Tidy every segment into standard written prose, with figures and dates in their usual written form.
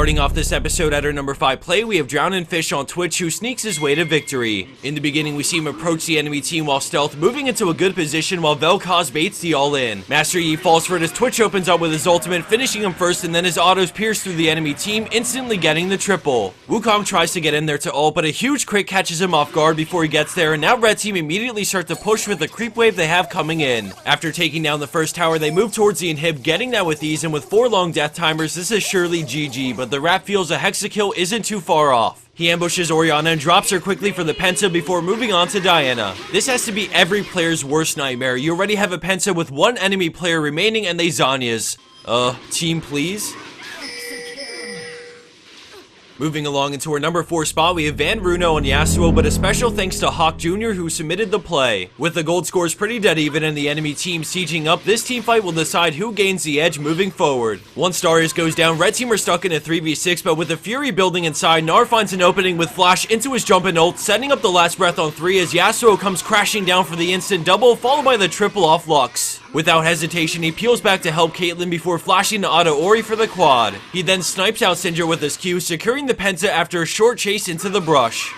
Starting off this episode at our number 5 play, we have Drowned Fish on Twitch, who sneaks his way to victory. In the beginning, we see him approach the enemy team while stealth, moving into a good position while Vel'Koz baits the all-in. Master Yi falls for it as Twitch opens up with his ultimate, finishing him first, and then his autos pierce through the enemy team, instantly getting the triple. Wukong tries to get in there to ult, but a huge crit catches him off guard before he gets there, and now red team immediately start to push with the creep wave they have coming in. After taking down the first tower, they move towards the inhib, getting that with ease, and with 4 long death timers, this is surely GG. But the rap feels a Hexakill isn't too far off. He ambushes Orianna and drops her quickly for the Penta before moving on to Diana. This has to be every player's worst nightmare. You already have a Penta with 1 enemy player remaining and they Zhonya's. Team please? Moving along into our number 4 spot, we have Van Runo and Yasuo, but a special thanks to Hawk Jr. who submitted the play. With the gold scores pretty dead even and the enemy team sieging up, this team fight will decide who gains the edge moving forward. Once Darius goes down, red team are stuck in a 3v6, but with the Fury building inside, Gnar finds an opening with Flash into his jump and ult, setting up the last breath on 3 as Yasuo comes crashing down for the instant double, followed by the triple off Lux. Without hesitation, he peels back to help Caitlyn before flashing to auto Ori for the quad. He then snipes out Syndra with his Q, securing the Penta after a short chase into the brush.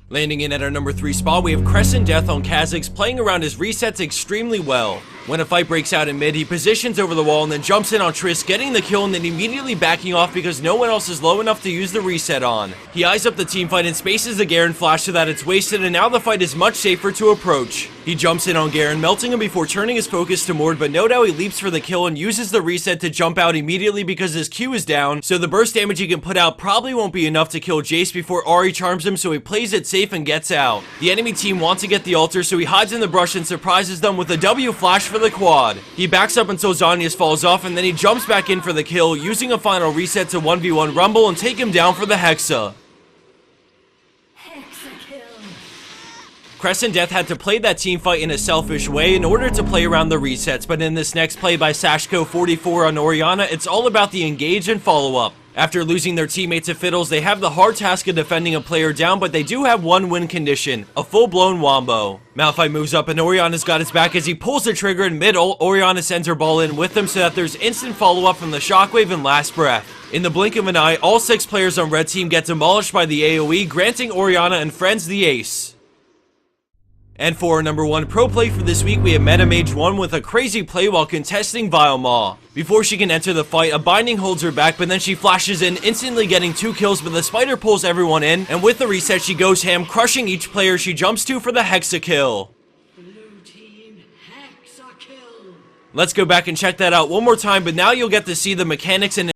Landing in at our number 3 spot, we have Crescent Death on Kha'Zix, playing around his resets extremely well. When a fight breaks out in mid, he positions over the wall and then jumps in on Triss, getting the kill and then immediately backing off because no one else is low enough to use the reset on. He eyes up the team fight and spaces the Garen flash so that it's wasted, and now the fight is much safer to approach. He jumps in on Garen, melting him before turning his focus to Mord, but no doubt he leaps for the kill and uses the reset to jump out immediately because his Q is down, so the burst damage he can put out probably won't be enough to kill Jace before Ahri charms him, so he plays it safe and gets out. The enemy team wants to get the altar, so he hides in the brush and surprises them with a W flash for the quad. He backs up until Zhonya's falls off, and then he jumps back in for the kill, using a final reset to 1v1 Rumble and take him down for the Hexa. Crescent Death had to play that team fight in a selfish way in order to play around the resets, but in this next play by Sashko44 on Orianna, it's all about the engage and follow-up. After losing their teammate to Fiddles, they have the hard task of defending a player down, but they do have 1 win condition, a full-blown wombo. Malphite moves up and Orianna's got his back as he pulls the trigger in mid-ult. Orianna sends her ball in with him so that there's instant follow-up from the shockwave and last breath. In the blink of an eye, all 6 players on red team get demolished by the AoE, granting Orianna and friends the ace. And for our number 1 pro play for this week, we have Metamage 1 with a crazy play while contesting Vile Maw. Before she can enter the fight, a binding holds her back, but then she flashes in, instantly getting 2 kills, but the spider pulls everyone in, and with the reset she goes ham, crushing each player she jumps to for the Hexakill. Blue team Hexakill. Let's go back and check that out one more time, but now you'll get to see the mechanics and